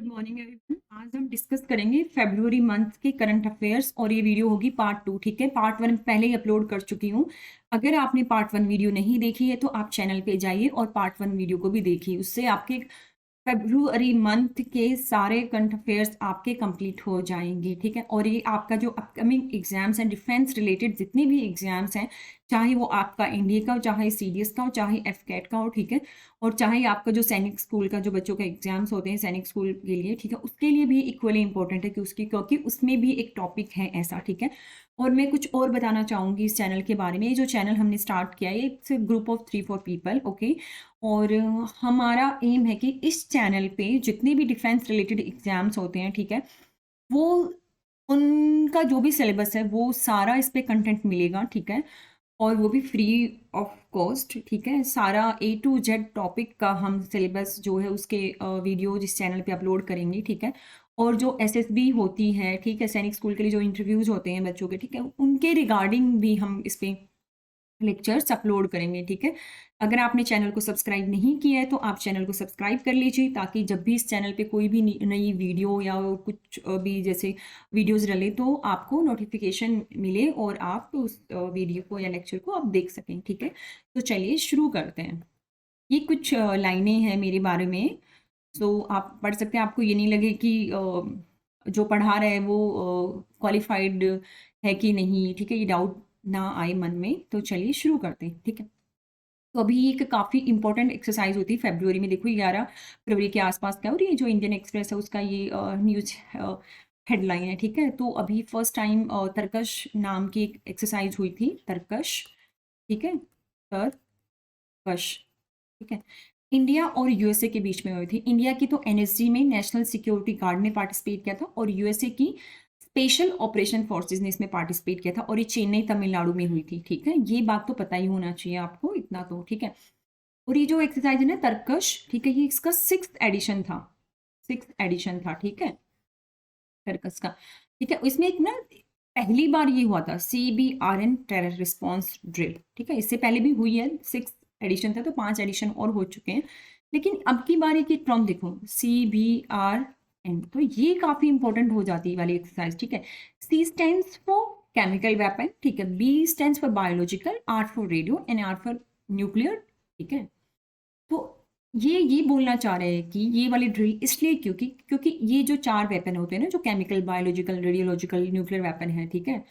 Good morning everyone. आज हम discuss करेंगे फरवरी मंथ के करंट अफेयर्स और ये वीडियो होगी पार्ट 2। ठीक है, पार्ट 1 पहले ही अपलोड कर चुकी हूँ। अगर आपने पार्ट 1 वीडियो नहीं देखी है तो आप चैनल पे जाइए और पार्ट 1 वीडियो को भी देखिए। उससे आपके फरवरी मंथ के सारे करंट अफेयर्स आपके कंप्लीट हो जाएंगे। ठीक है, और ये आपका जो अपकमिंग एग्जाम्स हैं, डिफेंस रिलेटेड जितने भी एग्जाम्स हैं, चाहे वो आपका एनडीए का हो, चाहे सीडीएस का हो, चाहे एफकेट का हो, ठीक है, और चाहे आपका जो सैनिक स्कूल का जो बच्चों का एग्जाम्स होते हैं सैनिक स्कूल के लिए, ठीक है, उसके लिए भी इक्वली इंपॉर्टेंट है कि उसकी, क्योंकि उसमें भी एक टॉपिक है ऐसा। ठीक है, और मैं कुछ और बताना चाहूँगी इस चैनल के बारे में। ये जो चैनल हमने स्टार्ट किया है, its group of 3-4 people, okay. और हमारा एम है कि इस चैनल पे जितने भी डिफेंस रिलेटेड एग्जाम्स होते हैं, ठीक है, वो उनका जो भी सिलेबस है वो सारा इस पे कंटेंट मिलेगा। ठीक है, और वो भी फ्री ऑफ कॉस्ट। ठीक है, सारा A to Z टॉपिक का हम सिलेबस जो है उसके वीडियो जिस चैनल पे अपलोड करेंगे। ठीक है, और जो एसएसबी होती है, ठीक है, सैनिक स्कूल के लिए जो इंटरव्यूज होते हैं बच्चों के, ठीक है, उनके रिगार्डिंग भी हम इस पे लेक्चर्स अपलोड करेंगे। ठीक है, अगर आपने चैनल को सब्सक्राइब नहीं किया है तो आप चैनल को सब्सक्राइब कर लीजिए, ताकि जब भी इस चैनल पे कोई भी नई वीडियो या कुछ भी जैसे वीडियोस डले तो आपको नोटिफिकेशन मिले और आप उस वीडियो को या लेक्चर को आप देख सकें। ठीक है, तो चलिए शुरू करते हैं। ये कुछ लाइनें हैं मेरे बारे में, तो आप पढ़ सकते हैं। आपको ये नहीं लगे कि जो पढ़ा रहा है वो क्वालिफाइड है कि नहीं। ठीक है, ये डाउट ना आए मन में। तो चलिए शुरू करते हैं। ठीक है, तो अभी एक काफ़ी इंपॉर्टेंट एक्सरसाइज होती है फरवरी में। देखो 11 फरवरी के आसपास का, और ये जो इंडियन एक्सप्रेस है उसका ये न्यूज हेडलाइन है। ठीक है, तो अभी फर्स्ट टाइम तरकश नाम की एक एक्सरसाइज हुई थी। तरकश, ठीक है, तरकश, ठीक है, इंडिया और यूएसए के बीच में हुई थी। इंडिया की तो एनएसजी में नेशनल सिक्योरिटी गार्ड ने पार्टिसिपेट किया था, और यूएसए की स्पेशल ऑपरेशन फोर्सेस ने इसमें पार्टिसिपेट किया था, और ये चेन्नई तमिलनाडु में हुई थी। ठीक है, ये बात तो पता ही होना चाहिए आपको, इतना तो ठीक है। और ये जो एक्सरसाइज है ना तरकश, ठीक है, ये इसका 6th एडिशन था। 6th एडिशन था, ठीक है, तरकश का। ठीक है, इसमें एक ना पहली बार ये हुआ था CBRN टेरर रिस्पॉन्स ड्रिल। ठीक है, इससे पहले भी हुई है, 6th एडिशन था, तो 5 एडिशन और हो चुके हैं। लेकिन अब की बार की टर्म देखो, CBRN, तो ये काफी इंपॉर्टेंट हो जाती है वाली एक्सरसाइज। ठीक है, C stands for chemical weapon, ठीक है, B stands for biological, R for radio and R for nuclear. ठीक है, तो ये बोलना चाह रहे हैं कि ये वाली ड्रिल इसलिए क्योंकि ये जो 4 वेपन होते हैं ना, जो chemical, biological, radiological, nuclear weapon है, ठीक है,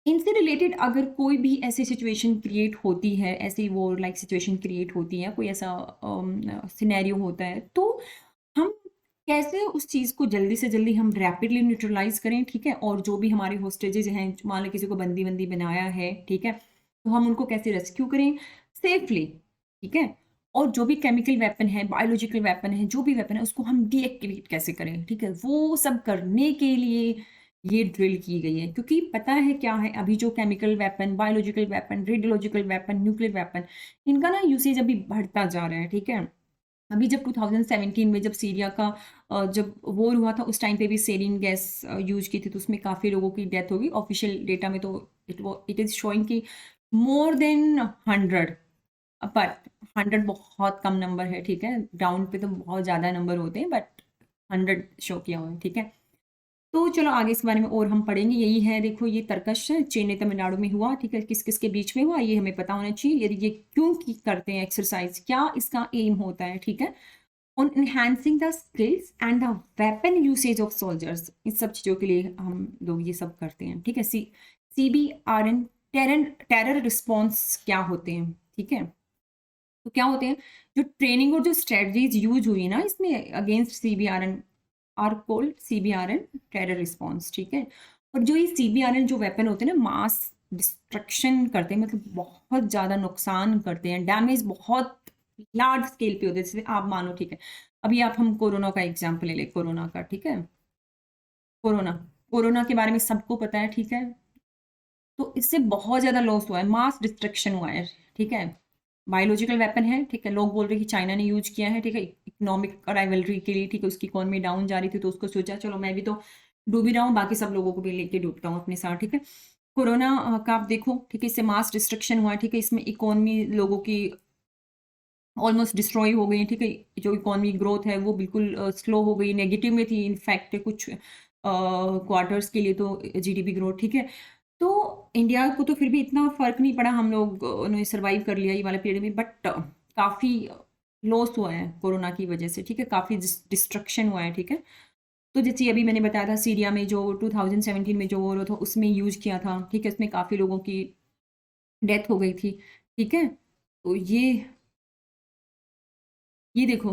इनसे रिलेटेड अगर कोई भी ऐसी सिचुएशन क्रिएट होती है, ऐसी वॉर लाइक सिचुएशन क्रिएट होती है, कोई ऐसा सिनेरियो होता है, तो हम कैसे उस चीज़ को जल्दी से जल्दी हम रैपिडली न्यूट्रलाइज करें। ठीक है, और जो भी हमारे होस्टेजेस हैं, मान लो किसी को बंदी बनाया है, ठीक है, तो हम उनको कैसे रेस्क्यू करें सेफली। ठीक है, और जो भी केमिकल वेपन है, बायोलॉजिकल वेपन है, जो भी वेपन है, उसको हम डीएक्टिवेट कैसे करें। ठीक है, वो सब करने के लिए ये ड्रिल की गई है, क्योंकि पता है क्या है, अभी जो chemical weapon, biological weapon, radiological weapon, nuclear weapon, इनका ना यूसेज अभी बढ़ता जा रहा है। ठीक है, अभी जब 2017 में जब सीरिया का जब वॉर हुआ था, उस टाइम पे भी सेरिन गैस यूज की थी, तो उसमें काफ़ी लोगों की डेथ होगी। ऑफिशियल डेटा में तो इट इज़ शोइंग कि मोर देन 100, बट 100 बहुत कम नंबर है। ठीक है, ग्राउंड पे तो बहुत ज़्यादा नंबर होते हैं, बट 100 शो किया हुआ है। ठीक है, तो चलो आगे इस बारे में और हम पढ़ेंगे। यही है, देखो ये तरकश चेन्नई तमिलनाडु में हुआ। ठीक है, किस किस के बीच में हुआ ये हमें पता होना चाहिए। यदि ये क्यों करते हैं एक्सरसाइज, क्या इसका एम होता है। ठीक है, on enhancing the skills and the weapon usage of soldiers, इन सब चीज़ों के लिए हम लोग ये सब करते हैं। ठीक है, CBRN टेरर रिस्पॉन्स क्या होते हैं। ठीक है, तो क्या होते हैं, जो ट्रेनिंग और जो स्ट्रेटजीज यूज हुई ना इसमें against CBRN or cold CBRN terror response. ठीक है, और जो ये CBRN जो वेपन होते हैं ना, मास डिस्ट्रक्शन करते हैं, मतलब बहुत ज़्यादा नुकसान करते हैं, डैमेज बहुत लार्ज स्केल पे होते हैं। जैसे आप मानो, ठीक है, अभी आप हम कोरोना का एग्जाम्पल ले लें, कोरोना का। ठीक है, कोरोना कोरोना के बारे में सबको पता है। ठीक है, तो इससे बहुत ज़्यादा लॉस हुआ है, मास डिस्ट्रक्शन हुआ है। ठीक है, बायोलॉजिकल वेपन है। ठीक है, लोग बोल रहे हैं कि चाइना ने यूज किया है। ठीक है, इकोनॉमिक राइवलरी के लिए। ठीक है, उसकी इकोनॉमी डाउन जा रही थी, तो उसको सोचा चलो मैं भी तो डूब ही रहा हूँ, बाकी सब लोगों को भी लेके डूबता हूँ अपने साथ। ठीक है, कोरोना का आप देखो, ठीक है, इससे मास डिस्ट्रक्शन हुआ है। ठीक है, इसमें इकोनॉमी लोगों की ऑलमोस्ट डिस्ट्रॉय हो गई, ठीक है। जो इकोनॉमी ग्रोथ है वो बिल्कुल स्लो हो गई, नेगेटिव में थी इनफैक्ट कुछ क्वार्टर्स के लिए तो जीडीपी ग्रोथ, ठीक है। तो इंडिया को तो फिर भी इतना फर्क नहीं पड़ा, हम लोग ने सर्वाइव कर लिया ये वाले पीरियड में, बट काफ़ी लॉस हुआ है कोरोना की वजह से, ठीक है। काफ़ी डिस्ट्रक्शन हुआ है, ठीक है। तो जैसे अभी मैंने बताया था सीरिया में जो 2017 में जो वॉर था उसमें यूज किया था, ठीक है। इसमें काफ़ी लोगों की डेथ हो गई थी, ठीक है। तो ये देखो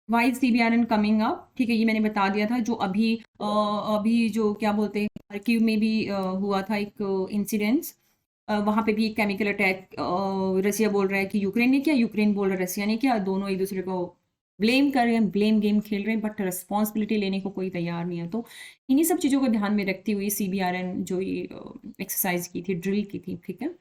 वाई सीबीआरएन कमिंग अप, ठीक है। ये मैंने बता दिया था। जो अभी जो क्या बोलते हैं खार्किव में भी हुआ था एक इंसिडेंस, वहाँ पे भी एक केमिकल अटैक रसिया बोल रहा है कि यूक्रेन ने किया, यूक्रेन बोल रहा है रसिया ने किया, दोनों एक दूसरे को ब्लेम कर रहे हैं, ब्लेम गेम खेल रहे हैं, बट रिस्पॉन्सिबिलिटी लेने को कोई तैयार नहीं है। तो इन्हीं सब चीज़ों को ध्यान में रखते हुए सीबीआरएन जो ये एक्सरसाइज की थी, ड्रिल की थी, ठीक है।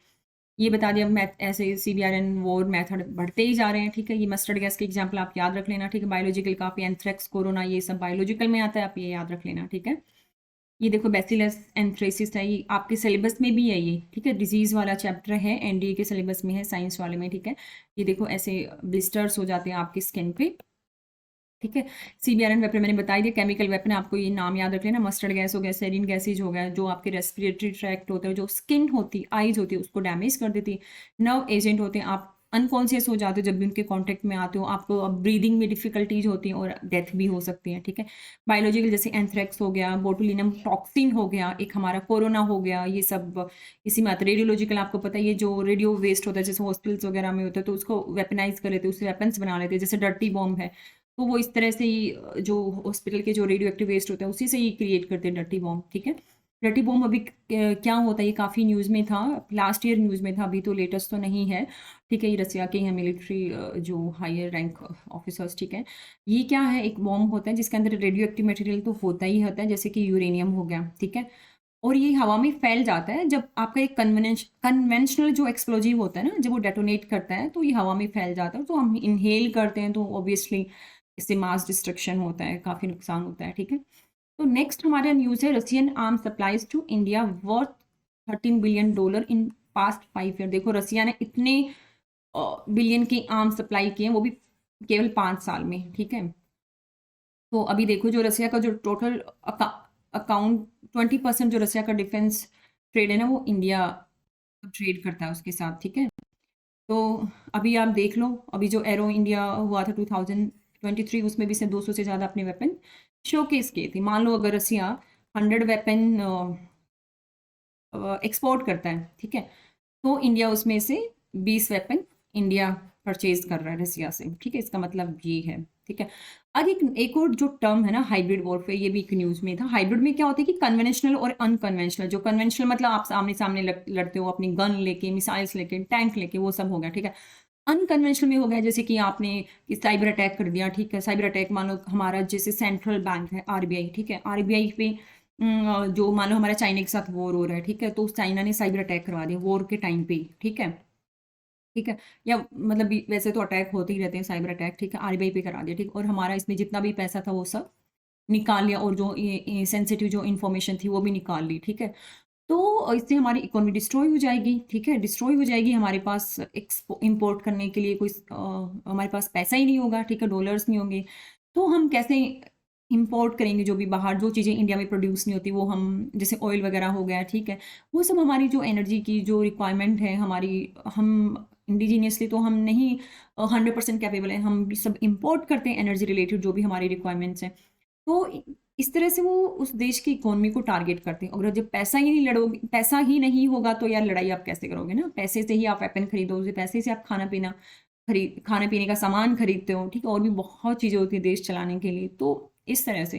ये बता दिया। मैथ ऐसे सीबीआरएन वॉर मेथड बढ़ते ही जा रहे हैं, ठीक है। ये मस्टर्ड गैस के एग्जाम्पल आप याद रख लेना, ठीक है। बायोलॉजिकल काफ़ी एंथ्रेक्स, कोरोना, ये सब बायोलॉजिकल में आता है, आप ये याद रख लेना, ठीक है। ये देखो बैसिलस एंथ्रेसिस है, ये आपके सिलेबस में भी है ये, ठीक है। डिजीज वाला चैप्टर है, एनडीए के सिलेबस में है, साइंस वाले में, ठीक है। ये देखो ऐसे ब्लिस्टर्स हो जाते हैं आपकी स्किन पे, ठीक है। सीबीआरएन वेपन मैंने बता दिया। केमिकल वेपन आपको ये नाम याद रख लेना, मस्टर्ड गैस हो गया, सेरिन गैसेज हो गया, जो आपके रेस्पिरेटरी ट्रैक्ट होते हैं, जो स्किन होती, आईज होती है, उसको डैमेज कर देती। नर्व एजेंट होते हैं, आप अनकॉन्शियस हो जाते हो जब भी उनके कांटेक्ट में आते हो, आपको अब ब्रीदिंग में डिफिकल्टीज होती हैं और डेथ भी हो सकती है, ठीक है। बायोलॉजिकल जैसे एंथ्रेक्स हो गया, बोटुलिनम टॉक्सिन हो गया, एक हमारा कोरोना हो गया, ये सब इसी में आता है। रेडियोलॉजिकल आपको पता है, ये जो रेडियो वेस्ट होता है जैसे हॉस्पिटल्स वगैरह में होता है, तो उसको वेपनाइज कर लेते हैं, उससे वेपन्स बना लेते हैं, जैसे डर्टी बॉम्ब है। तो वो इस तरह से ही जो हॉस्पिटल के जो रेडियो एक्टिव वेस्ट होता है उसी से ही क्रिएट करते हैं डर्टी बॉम्ब, ठीक है। डर्टी बॉम्ब अभी क्या होता है, ये काफ़ी न्यूज़ में था, लास्ट ईयर न्यूज़ में था, अभी तो लेटेस्ट तो नहीं है, ठीक है। ये रसिया के हैं मिलिट्री जो हायर रैंक ऑफिसर्स, ठीक है। ये क्या है, एक बॉम्ब होता है जिसके अंदर रेडियो एक्टिव मटेरियल तो होता ही होता है, जैसे कि यूरेनियम हो गया, ठीक है। और ये हवा में फैल जाता है जब आपका एक कन्वेंशनल जो एक्सप्लोजिव होता है ना, जब वो डेटोनेट करता है तो ये हवा में फैल जाता है, तो हम इनहेल करते हैं तो ऑब्वियसली इससे मास डिस्ट्रक्शन होता है, काफ़ी नुकसान होता है, ठीक है। तो नेक्स्ट हमारा न्यूज़ है Russian arm supplies to India worth $13 billion in past 5 year. देखो रसिया ने इतने बिलियन की आर्म सप्लाई किए हैं, वो भी केवल 5 साल में, ठीक है। तो अभी देखो जो रसिया का जो टोटल अकाउंट 20% जो रसिया का डिफेंस ट्रेड है ना, वो इंडिया ट्रेड करता है उसके साथ, ठीक है। तो अभी आप देख लो, अभी जो एरो इंडिया हुआ था 2023, उसमें भी से 200 से ज़्यादा अपने वेपन शोकेस किए थे। मान लो अगर रसिया 100 वेपन एक्सपोर्ट करता है, ठीक है, तो इंडिया उसमें से 20 वेपन इंडिया परचेज कर रहा है रसिया से, ठीक है। इसका मतलब ये है, ठीक है। अब एक और जो टर्म है ना हाइब्रिड वॉरफेयर, ये भी एक न्यूज़ में था। हाइब्रिड में क्या होता है कि कन्वेंशनल और अनकन्वेंशनल, जो कन्वेंशनल मतलब आप सामने सामने लड़ते हो अपनी गन लेके, मिसाइल्स लेके, टैंक लेके, वो सब हो गया, ठीक है। अनकन्वेंशनल में हो गया जैसे कि आपने साइबर अटैक कर दिया, ठीक है। साइबर अटैक मान लो हमारा जैसे सेंट्रल बैंक है आरबीआई, ठीक है। आरबीआई पे जो मान लो हमारा चाइना के साथ वॉर हो रहा है, ठीक है, तो चाइना ने साइबर अटैक करवा दिया वॉर के टाइम पे, ठीक है, ठीक है। या मतलब वैसे तो अटैक होते ही रहते हैं साइबर अटैक, ठीक है। आरबीआई पे करा दिया, ठीक। और हमारा इसमें जितना भी पैसा था वो सब निकाल लिया, और जो सेंसिटिव जो इन्फॉर्मेशन थी वो भी निकाल ली, ठीक है। तो इससे हमारी इकोनॉमी डिस्ट्रॉय हो जाएगी, ठीक है, डिस्ट्रॉय हो जाएगी। हमारे पास इंपोर्ट करने के लिए कोई हमारे पास पैसा ही नहीं होगा, ठीक है, डॉलर्स नहीं होंगे, तो हम कैसे इंपोर्ट करेंगे जो भी बाहर जो चीज़ें इंडिया में प्रोड्यूस नहीं होती, वो हम जैसे ऑयल वगैरह हो गया, ठीक है, वो सब हमारी जो एनर्जी की जो रिक्वायरमेंट है हमारी, हम इंडिजीनियसली तो हम नहीं 100% कैपेबल है, हम सब इंपोर्ट करते हैं एनर्जी रिलेटेड जो भी हमारी रिक्वायरमेंट्स हैं। तो इस तरह से वो उस देश की इकोनॉमी को टारगेट करते हैं। अगर जब पैसा ही नहीं लड़ोगे, पैसा ही नहीं होगा तो यार लड़ाई आप कैसे करोगे ना। पैसे से ही आप वेपन खरीदोगे, पैसे से आप खाने पीने का सामान खरीदते हो, ठीक है, और भी बहुत चीज़ें होती है देश चलाने के लिए। तो इस तरह से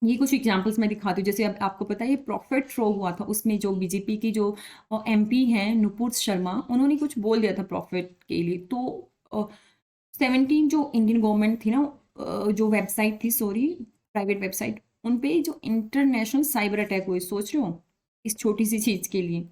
ये कुछ एग्जांपल्स मैं दिखाती हूँ। जैसे अब आपको पता है ये प्रॉफिट थ्रो हुआ था, उसमें जो बीजेपी की जो एमपी हैं नुपुर शर्मा, उन्होंने कुछ बोल दिया था प्रॉफिट के लिए। तो 17 जो इंडियन गवर्नमेंट थी ना, जो वेबसाइट थी, सॉरी, प्राइवेट वेबसाइट, उन पे जो इंटरनेशनल साइबर अटैक हुए, सोच रहे हो इस छोटी सी चीज़ के लिए।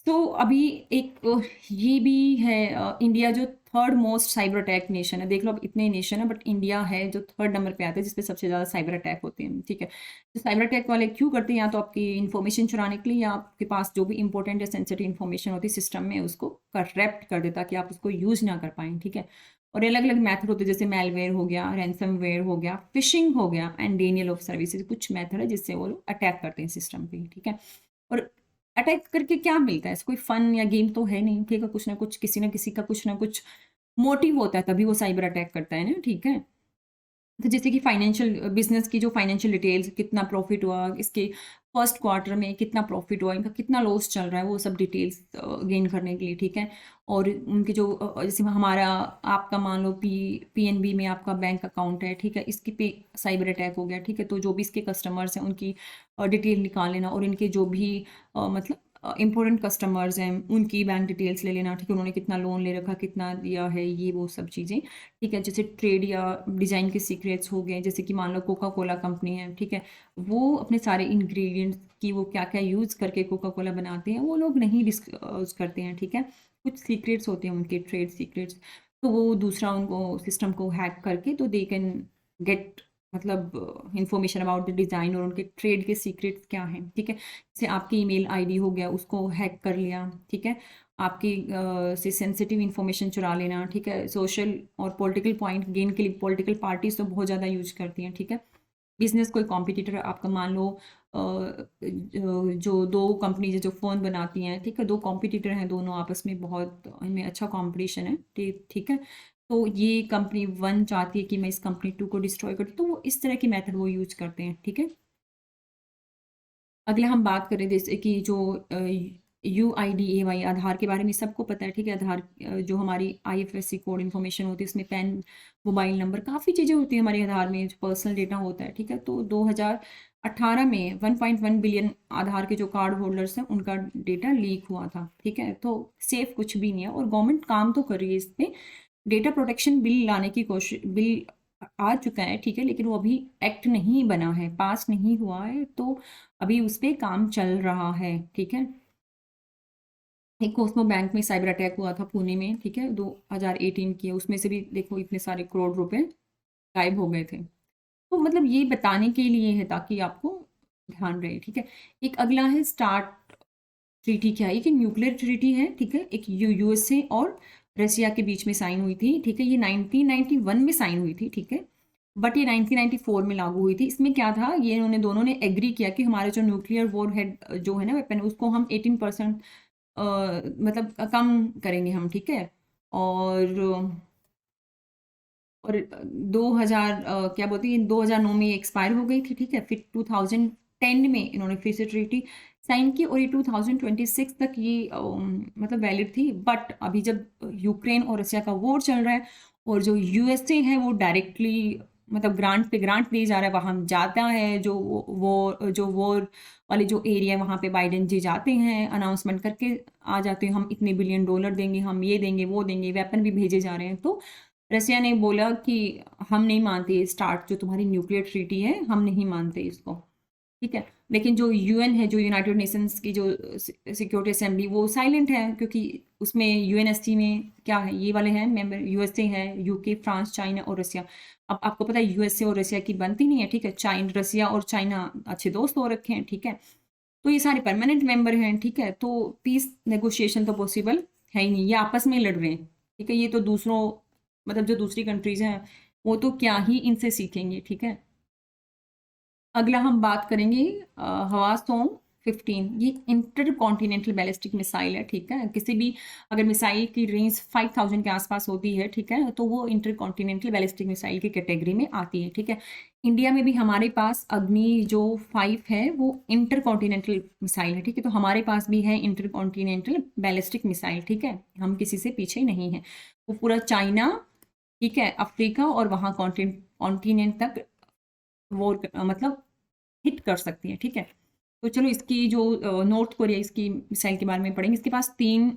तो अभी एक ये भी है, इंडिया जो third most cyber attack nation है। देख लो अब इतने नेशन है बट इंडिया है जो थर्ड नंबर पे आता है जिसपे सबसे ज़्यादा साइबर अटैक होते हैं, ठीक है। तो साइबर अटैक वाले क्यों करते हैं, या तो आपकी इन्फॉर्मेशन चुराने के लिए, या आपके पास जो भी इंपॉर्टेंट या सेंसिटिव इन्फॉर्मेशन होती है सिस्टम में उसको करप्ट कर देता कि आप उसको यूज़ ना कर पाएँ, ठीक है। और अलग अलग मेथड होते हैं, जैसे मेलवेयर हो गया, रैंसमवेयर हो गया, फिशिंग हो गया एंड डेनियल ऑफ सर्विसेज, कुछ मेथड है जिससे वो लोग अटैक करते हैं सिस्टम पे, ठीक है। और अटैक करके क्या मिलता है, कोई फन या गेम तो है नहीं, ठीक है। कुछ ना कुछ किसी ना किसी का कुछ ना कुछ मोटिव होता है, तभी वो साइबर अटैक करता है ना, ठीक है। तो जैसे कि फाइनेंशियल बिजनेस की जो फाइनेंशियल डिटेल्स, कितना प्रॉफिट हुआ इसके फर्स्ट क्वार्टर में, कितना प्रॉफिट हुआ, इनका कितना लॉस चल रहा है, वो सब डिटेल्स गेन करने के लिए, ठीक है। और उनके जो जैसे हमारा आपका मान लो पीएनबी में आपका बैंक अकाउंट है, ठीक है, इसके पे साइबर अटैक हो गया, ठीक है। तो जो भी इसके कस्टमर्स हैं उनकी डिटेल निकाल लेना, और इनके जो भी मतलब इंपॉर्टेंट कस्टमर्स हैं उनकी बैंक डिटेल्स ले लेना, ठीक है। उन्होंने कितना लोन ले रखा, कितना दिया है, ये वो सब चीज़ें, ठीक है। जैसे ट्रेड या डिज़ाइन के सीक्रेट्स हो गए, जैसे कि मान लो कोका कोला कंपनी है, ठीक है, वो अपने सारे इंग्रेडिएंट्स की वो क्या क्या यूज़ करके कोका कोला बनाते हैं वो लोग नहीं डिस्क्लोज करते हैं, ठीक है। कुछ सीक्रेट्स होते हैं उनके, ट्रेड सीक्रेट्स, तो वो दूसरा उनको सिस्टम को हैक करके तो दे कैन गेट मतलब इंफॉर्मेशन अबाउट द डिज़ाइन और उनके ट्रेड के सीक्रेट्स क्या हैं, ठीक है। जैसे आपकी ईमेल आईडी हो गया, उसको हैक कर लिया, ठीक है। आपकी से सेंसिटिव इन्फॉर्मेशन चुरा लेना, ठीक है। सोशल और पॉलिटिकल पॉइंट गेन के लिए पॉलिटिकल पार्टीज तो बहुत ज़्यादा यूज करती हैं, ठीक है। बिजनेस कोई कॉम्पिटिटर आपका मान लो जो दो कंपनीज जो फ़ोन बनाती हैं, ठीक है, दो कॉम्पिटिटर हैं, दोनों आपस में बहुत इनमें अच्छा कंपटीशन है, ठीक है। तो ये कंपनी वन चाहती है कि मैं इस कंपनी टू को डिस्ट्रॉय कर दूं, तो वो इस तरह की मेथड वो यूज करते हैं, ठीक है। अगला हम बात करें जैसे कि जो UIDAY आधार के बारे में सबको पता है, ठीक है। आधार जो हमारी IFSC कोड इन्फॉर्मेशन होती है, उसमें पैन, मोबाइल नंबर, काफ़ी चीज़ें होती हैं हमारे आधार में, जो पर्सनल डेटा होता है, ठीक है। तो 2018 में 1.1 बिलियन आधार के जो कार्ड होल्डर्स हैं उनका डेटा लीक हुआ था, ठीक है। तो सेफ कुछ भी नहीं है, और गवर्नमेंट काम तो कर रही है इस पर, डेटा प्रोटेक्शन बिल लाने की कोशिश, बिल आ चुका है, ठीक है, लेकिन वो अभी एक्ट नहीं बना है, पास नहीं हुआ है, तो अभी उस पे काम चल रहा है, ठीक है। एक कोस्मो बैंक में साइबर अटैक हुआ था पुणे में, ठीक है, 2018 की है, उसमें से भी देखो इतने सारे करोड़ रुपए गायब हो गए थे। तो मतलब ये बताने के लिए है ताकि आपको ध्यान रहे, ठीक है। एक अगला है स्टार्ट ट्रीटी, क्या है, ये कि न्यूक्लियर ट्रीटी है, ठीक है। एक यूएसए और रशिया के बीच में साइन हुई थी, ठीक है। ये 1991 में साइन हुई थी, ठीक है, बट ये 1994 में लागू हुई थी। इसमें क्या था, ये इन्होंने दोनों ने एग्री किया कि हमारा जो न्यूक्लियर वॉर हेड जो है ना वेपन, उसको हम 18% मतलब कम करेंगे हम, ठीक है। और 2000 क्या बोलते हैं, 2009 में एक्सपायर हो गई थी, ठीक है। फिर 2010 में इन्होंने फिर से ट्रीटी साइन की, और ये 2026 तक ये मतलब वैलिड थी। बट अभी जब यूक्रेन और रशिया का वॉर चल रहा है, और जो यूएसए है वो डायरेक्टली मतलब ग्रांट पे ग्रांट दिए जा रहा है, वहाँ जाता है, जो वॉर वाले जो एरिया है वहाँ पे बाइडेन जी जाते हैं, अनाउंसमेंट करके आ जाते हैं, हम इतने बिलियन डॉलर देंगे, हम ये देंगे वो देंगे, वेपन भी भेजे जा रहे हैं। तो रसिया ने बोला कि हम नहीं मानते स्टार्ट जो तुम्हारी न्यूक्लियर ट्रीटी है, हम नहीं मानते इसको, ठीक है। लेकिन जो यूएन है, जो यूनाइटेड नेशंस की जो सिक्योरिटी असेंबली, वो साइलेंट है, क्योंकि उसमें यूएनएससी में क्या है, ये वाले हैं मेंबर, यूएसए है, यूके, फ्रांस, चाइना और रसिया। अब आपको पता है यूएसए और रसिया की बनती नहीं है, ठीक है। चाइना, रसिया और चाइना अच्छे दोस्त हो रखे हैं, ठीक है। तो ये सारे परमानेंट मेंबर हैं, ठीक है। तो पीस नेगोशिएशन तो पॉसिबल है ही नहीं, ये आपस में लड़ रहे हैं, ठीक है। ये तो दूसरों मतलब जो दूसरी कंट्रीज हैं वो तो क्या ही इनसे सीखेंगे, ठीक है। अगला हम बात करेंगे हवासों 15, ये इंटर कॉन्टिनेंटल बैलिस्टिक मिसाइल है, ठीक है। किसी भी अगर मिसाइल की रेंज 5000 के आसपास होती है, ठीक है, तो वो इंटर कॉन्टिनेंटल बैलिस्टिक मिसाइल की कैटेगरी में आती है, ठीक है। इंडिया में भी हमारे पास अग्नि जो 5 है वो इंटर कॉन्टिनेंटल मिसाइल है, ठीक है। तो हमारे पास भी है इंटर कॉन्टिनेंटल बैलिस्टिक मिसाइल, ठीक है, हम किसी से पीछे नहीं हैं। वो पूरा चाइना, ठीक है, अफ्रीका और वहाँ कॉन्टिनेंट तक वो मतलब हिट कर सकती है, ठीक है। तो चलो इसकी जो नॉर्थ कोरिया इसकी मिसाइल के बारे में पढ़ेंगे। इसके पास 3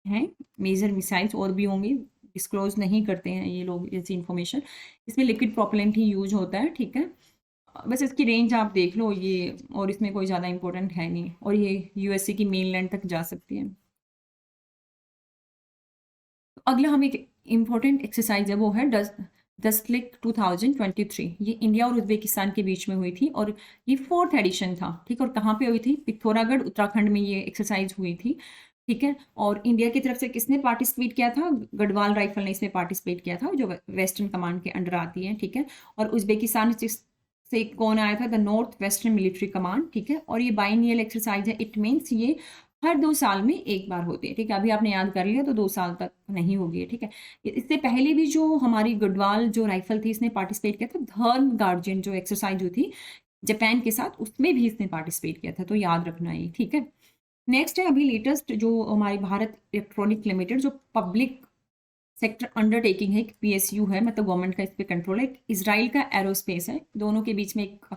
हैं मेजर मिसाइल्स, और भी होंगी, डिस्क्लोज नहीं करते हैं ये लोग ऐसी इन्फॉर्मेशन। इसमें लिक्विड प्रोपेलेंट ही यूज होता है, ठीक है। बस इसकी रेंज आप देख लो ये, और इसमें कोई ज़्यादा इंपॉर्टेंट है नहीं, और ये यूएसए की मेनलैंड तक जा सकती है। तो अगला हम एक इम्पोर्टेंट एक्सरसाइज है, वो है दस्तलिक 2023। ये इंडिया और उज्बेकिस्तान के बीच में हुई थी, और ये 4th एडिशन था, ठीक। और कहाँ पे हुई थी, पिथौरागढ़ उत्तराखंड में ये एक्सरसाइज हुई थी। ठीक है। और इंडिया की तरफ से किसने पार्टिसिपेट किया था? गढ़वाल राइफल ने इसमें पार्टिसिपेट किया था, जो वेस्टर्न कमांड के अंडर आती है। ठीक है। और उज्बेकिस्तान से कौन आया था? The north western military command. ठीक है। और ये बाइनियल एक्सरसाइज है, इट मीन्स ये हर 2 साल में एक बार होती है। ठीक है। अभी आपने याद कर लिया तो 2 साल तक नहीं होगी। ठीक है। इससे पहले भी जो हमारी गढ़वाल जो राइफल थी इसने पार्टिसिपेट किया था, धर्म गार्जियन जो एक्सरसाइज जो थी जापान के साथ, उसमें भी इसने पार्टिसिपेट किया था, तो याद रखना ये। ठीक है। नेक्स्ट है अभी लेटेस्ट जो हमारी भारत इलेक्ट्रॉनिक लिमिटेड जो पब्लिक सेक्टर अंडरटेकिंग है, पीएसयू है, मतलब गवर्नमेंट का इस पे कंट्रोल है। इजराइल का एरोस्पेस है, दोनों के बीच में एक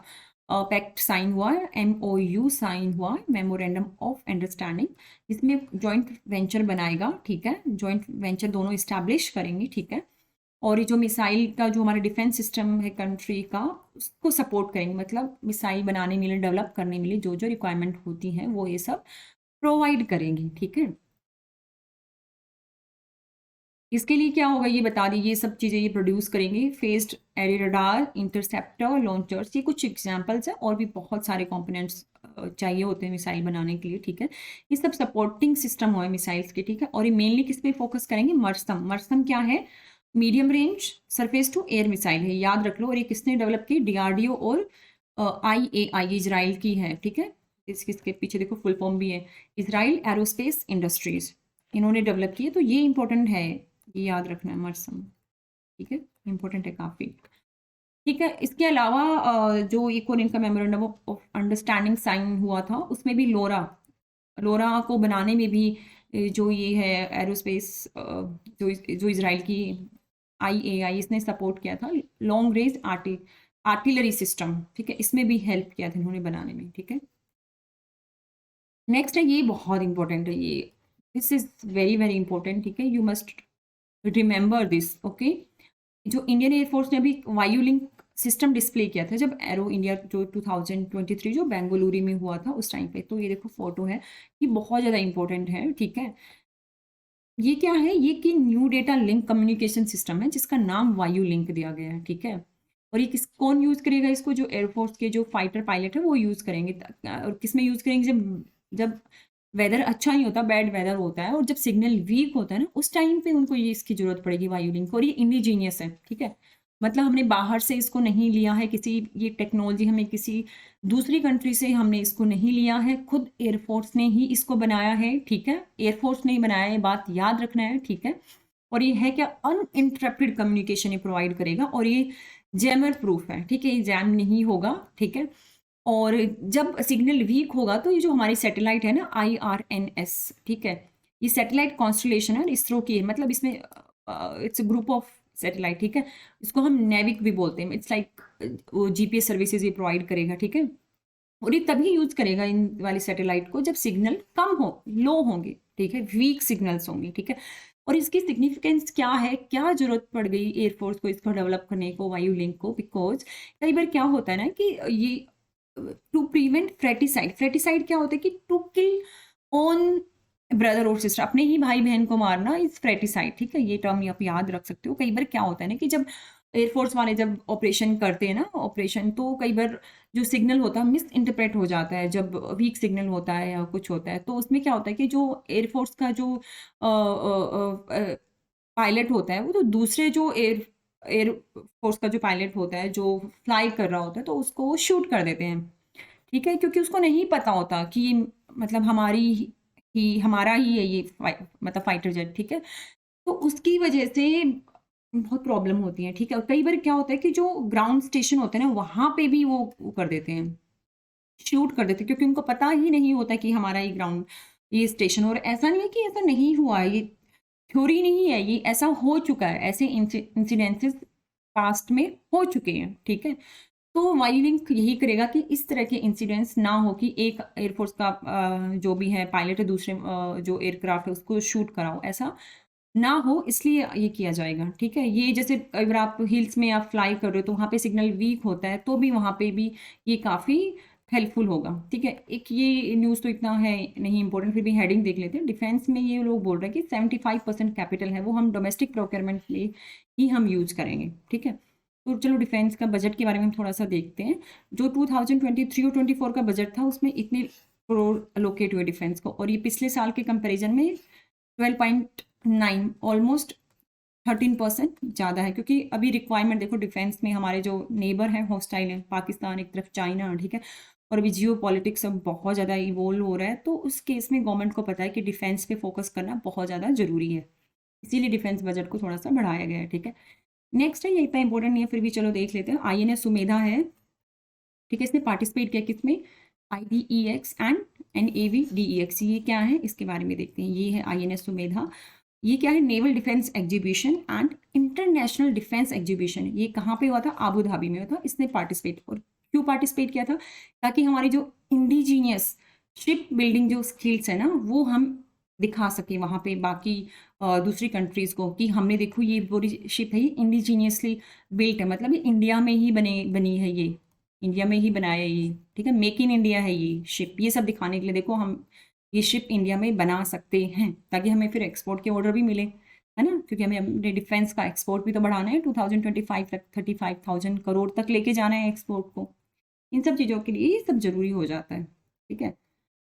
पैक्ट साइन हुआ है, एमओयू साइन हुआ है, मेमोरेंडम ऑफ अंडरस्टैंडिंग। इसमें जॉइंट वेंचर बनाएगा। ठीक है। जॉइंट वेंचर दोनों इस्टेब्लिश करेंगे। ठीक है। और ये जो मिसाइल का जो हमारा डिफेंस सिस्टम है कंट्री का, उसको सपोर्ट करेंगे, मतलब मिसाइल बनाने में लिए, डेवलप करने में लिए जो जो रिक्वायरमेंट होती हैं वो ये सब प्रोवाइड करेंगी। ठीक है। इसके लिए क्या होगा ये बता दी, ये सब चीज़ें ये प्रोड्यूस करेंगे। Faced array radar, interceptor, launchers, ये कुछ एग्जांपल्स हैं, और भी बहुत सारे कंपोनेंट्स चाहिए होते हैं मिसाइल बनाने के लिए। ठीक है। ये सब सपोर्टिंग सिस्टम हुआ है मिसाइल्स के। ठीक है। और ये मेनली किस पे फोकस करेंगे? मरसम। मरसम क्या है? Medium range surface to air missile है, याद रख लो। और ये किसने डेवलप की? डीआरडीओ और IAI इजराइल की है। ठीक है। इसके पीछे देखो फुल फॉर्म भी है, इजराइल एरोस्पेस इंडस्ट्रीज, इन्होंने डेवलप की है। तो ये इंपॉर्टेंट है, ये याद रखना है मरसम। ठीक है। इंपॉर्टेंट है काफ़ी। ठीक है। इसके अलावा जो एक और इनका मेमोरेंडम ऑफ अंडरस्टैंडिंग साइन हुआ था, उसमें भी लोरा, लोरा को बनाने में भी जो ये है एरोस्पेस जो इसराइल की IAI इसने सपोर्ट किया था। लॉन्ग रेंज आर्टिलरी सिस्टम, ठीक है, इसमें भी हेल्प किया था इन्होंने बनाने में। ठीक है। नेक्स्ट है, ये बहुत इंपॉर्टेंट है, ये this is very very important. ठीक है। You must remember this. Okay. जो इंडियन एयरफोर्स ने अभी वायु लिंक सिस्टम डिस्प्ले किया था जब एरो इंडिया जो 2023 जो बेंगलुरु में हुआ था उस टाइम पे, तो ये देखो फोटो है, ये बहुत ज़्यादा इंपॉर्टेंट है। ठीक है। ये क्या है? ये कि new data link communication system है जिसका नाम वायु लिंक दिया गया है। ठीक है। और ये कौन यूज़ करेगा इसको? जो एयरफोर्स के जो फाइटर पायलट है वो यूज़ करेंगे। और किस में यूज़ करेंगे? जब जब वेदर अच्छा नहीं होता, बैड वेदर होता है, और जब सिग्नल वीक होता है ना, उस टाइम पे उनको ये इसकी जरूरत पड़ेगी वायु लिंक। और ये इंडिजीनियस है। ठीक है। मतलब हमने बाहर से इसको नहीं लिया है, किसी ये टेक्नोलॉजी हमें किसी दूसरी कंट्री से हमने इसको नहीं लिया है, खुद एयरफोर्स ने ही इसको बनाया है। ठीक है। एयरफोर्स ने ही बनाया है, बात याद रखना है। ठीक है। और ये है क्या? अनइंटरप्टेड कम्युनिकेशन ये प्रोवाइड करेगा, और ये जैमर प्रूफ है। ठीक है। ये जैम नहीं होगा। ठीक है। और जब सिग्नल वीक होगा तो ये जो हमारी सैटेलाइट है ना, IRNS, ठीक है, ये सैटेलाइट कॉन्स्टलेशन है, इसरो की है, मतलब इसमें इट्स ग्रुप ऑफ सैटेलाइट। ठीक है। इसको हम नेविक भी बोलते हैं। इट्स लाइक वो GPS सर्विसेज ये प्रोवाइड करेगा। ठीक है। और ये तभी यूज करेगा इन वाली सैटेलाइट को जब सिग्नल कम हो, लो होंगे। ठीक है। वीक सिग्नल्स होंगे। ठीक है। और इसकी सिग्निफिकेंस क्या है, क्या जरूरत पड़ गई एयरफोर्स को इसको डेवलप करने को, वायु लिंक को? बिकॉज कई बार क्या होता है ना कि ये टू प्रिवेंट फ्रेटिसाइड, फ्रेटिसाइड क्या होता है कि टू किल ऑन ब्रदर और सिस्टर, अपने ही भाई बहन को मारना इज फ्रेटिसाइड। ठीक है। ये टर्म आप याद रख सकते हो। कई बार क्या होता है ना कि जब एयरफोर्स वाले जब ऑपरेशन करते हैं ना, ऑपरेशन, तो कई बार जो सिग्नल होता है मिस इंटरप्रेट हो जाता है, जब वीक सिग्नल होता है या कुछ होता है, तो उसमें क्या होता है कि जो एयरफोर्स का जो पायलट होता है वो तो दूसरे जो एयरफोर्स का जो पायलट होता है जो फ्लाई कर रहा होता है, तो उसको वो शूट कर देते हैं। ठीक है। क्योंकि उसको नहीं पता होता कि ये मतलब हमारा ही है ये मतलब फाइटर जेट। ठीक है। तो उसकी वजह से बहुत प्रॉब्लम होती है। ठीक है। और कई बार क्या होता है कि जो ग्राउंड स्टेशन होते हैं ना, वहां पे भी वो कर देते हैं, शूट कर देते हैं, क्योंकि उनको पता ही नहीं होता कि हमारा ये ग्राउंड, ये स्टेशन। और ऐसा नहीं है कि ऐसा नहीं हुआ है, ये थ्योरी नहीं है, ये ऐसा हो चुका है, ऐसे इंसिडेंसेस पास्ट में हो चुके हैं। ठीक है। तो वायु लिंक यही करेगा कि इस तरह के इंसिडेंट्स ना हो कि एक एयरफोर्स का जो भी है पायलट है दूसरे जो एयरक्राफ्ट है उसको शूट कराओ, ऐसा ना हो, इसलिए ये किया जाएगा। ठीक है। ये जैसे अगर आप हिल्स में आप फ्लाई कर रहे हो तो वहाँ पे सिग्नल वीक होता है, तो भी वहाँ पे भी ये काफ़ी हेल्पफुल होगा। ठीक है। एक ये न्यूज़ तो इतना है नहीं इंपॉर्टेंट, फिर भी हेडिंग देख लेते हैं। डिफेंस में ये लोग बोल रहे हैं कि 75% कैपिटल है वो हम डोमेस्टिक प्रोक्योरमेंट में ही हम यूज करेंगे। ठीक है। तो चलो डिफेंस का बजट के बारे में हम थोड़ा सा देखते हैं। जो 2023 और 24 का बजट था उसमें इतने करोड़ अलोकेट हुए डिफेंस को, और ये पिछले साल के कंपैरिजन में 12.9 ऑलमोस्ट 13% ज़्यादा है, क्योंकि अभी रिक्वायरमेंट देखो डिफेंस में हमारे जो नेबर हैं हॉस्टाइल हैं, पाकिस्तान एक तरफ, चाइना, ठीक है, और अभी जियो पॉलिटिक्स अब बहुत ज़्यादा इवोल्व हो रहा है, तो उस केस में गवर्नमेंट को पता है कि डिफेंस पे फोकस करना बहुत ज़्यादा ज़रूरी है, इसीलिए डिफेंस बजट को थोड़ा सा बढ़ाया गया है, ठीक है। नेक्स्ट है, ये इतना इंपॉर्टेंट नहीं है, फिर भी चलो देख लेते हैं। INS सुमेधा है, ठीक है, इसने पार्टिसिपेट किया किसमें, IDEX एंड NAVDEX, ये क्या है इसके बारे में देखते हैं। ये है INS सुमेधा, ये क्या है, naval defence exhibition and international defence exhibition. ये कहाँ पे हुआ था, आबू धाबी में हुआ था। इसने पार्टिसिपेट, और क्यों पार्टिसिपेट किया था, ताकि हमारी जो इंडिजीनियस शिप बिल्डिंग जो स्किल्स है ना, वो हम दिखा सके वहाँ पे बाकी दूसरी कंट्रीज़ को, कि हमने देखो ये पूरी शिप है, ये इंडिजीनियसली बिल्ट है, मतलब ये इंडिया में ही बनी है, ये इंडिया में ही बनाया है ये, ठीक है, मेक इन इंडिया है ये शिप। ये सब दिखाने के लिए देखो हम ये शिप इंडिया में बना सकते हैं, ताकि हमें फिर एक्सपोर्ट के ऑर्डर भी मिले, है ना, क्योंकि हमें अपने डिफेंस का एक्सपोर्ट भी तो बढ़ाना है, 2025 तक 35,000 करोड़ तक लेके जाना है एक्सपोर्ट को। इन सब चीज़ों के लिए ये सब जरूरी हो जाता है, ठीक है।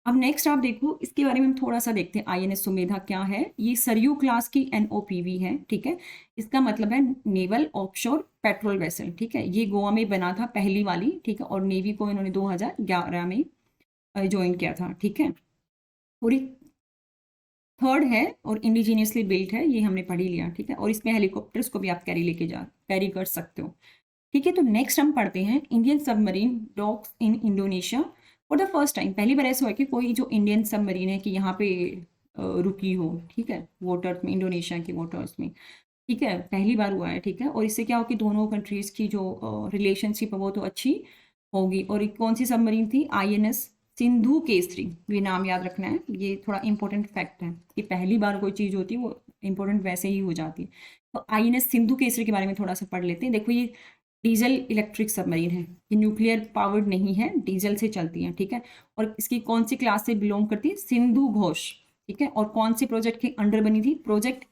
अब नेक्स्ट आप देखो, इसके बारे में हम थोड़ा सा देखते हैं। INS सुमेधा क्या है, ये सरयू क्लास की NOPV है, ठीक है, इसका मतलब है नेवल ऑफशोर पेट्रोल वेसल, ठीक है। ये गोवा में बना था पहली वाली, ठीक है, और नेवी को इन्होंने 2011 में ज्वाइन किया था, ठीक है। पूरी थर्ड है और इंडिजीनियसली बिल्ट है, ये हमने पढ़ ही लिया, ठीक है, और इसमें हेलीकॉप्टर्स को भी आप कैरी कर सकते हो, ठीक है। तो नेक्स्ट हम पढ़ते हैं Indian submarine docks in Indonesia for the first time. पहली बार ऐसा हुआ कि कोई जो इंडियन सबमरीन है कि यहाँ पे रुकी हो, ठीक है, वाटर्स में, इंडोनेशिया के वाटर्स में, ठीक है, पहली बार हुआ है, ठीक है। और इससे क्या हो कि दोनों कंट्रीज़ की जो रिलेशनशिप है वो तो अच्छी होगी। और एक कौन सी सबमरीन थी, INS सिंधु केसरी, ये नाम याद रखना है, ये थोड़ा इंपॉर्टेंट फैक्ट है कि पहली बार कोई चीज़ होती है वो इंपॉर्टेंट वैसे ही हो जाती है। तो INS सिंधु केसरी के बारे में थोड़ा सा पढ़ लेते हैं। देखो ये डीजल इलेक्ट्रिक सबमरीन है, ये न्यूक्लियर पावर्ड नहीं है, डीजल से चलती है, ठीक है। और इसकी कौन सी क्लास से बिलोंग करती है, सिंधु घोष, ठीक है। और कौन से प्रोजेक्ट के अंडर बनी थी, प्रोजेक्ट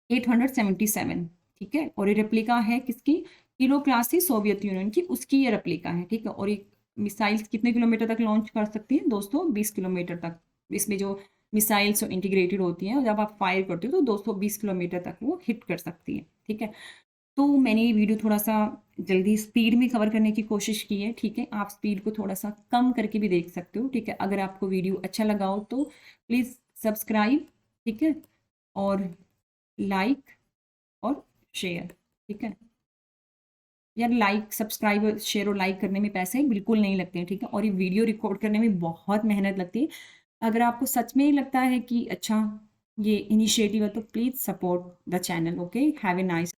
877, ठीक है। और ये रेप्लिका है किसकी, किलो क्लास थी सोवियत यूनियन की, उसकी ये रेप्लिका है, ठीक है। और ये मिसाइल्स कितने किलोमीटर तक लॉन्च कर सकती है दोस्तों, 20 किलोमीटर तक। इसमें जो मिसाइल्स इंटीग्रेटेड होती हैं, जब आप फायर करते हो तो 220 किलोमीटर तक वो हिट कर सकती है, ठीक है। तो मैंने ये वीडियो थोड़ा सा जल्दी स्पीड में कवर करने की कोशिश की है, ठीक है। आप स्पीड को थोड़ा सा कम करके भी देख सकते हो, ठीक है। अगर आपको वीडियो अच्छा लगा हो तो प्लीज़ सब्सक्राइब, ठीक है, और लाइक और शेयर, ठीक है। यार लाइक सब्सक्राइब शेयर और लाइक करने में पैसे बिल्कुल नहीं लगते हैं, ठीक है। और ये वीडियो रिकॉर्ड करने में बहुत मेहनत लगती है। अगर आपको सच में लगता है कि अच्छा ये इनिशिएटिव है तो please support the channel, okay. Have a nice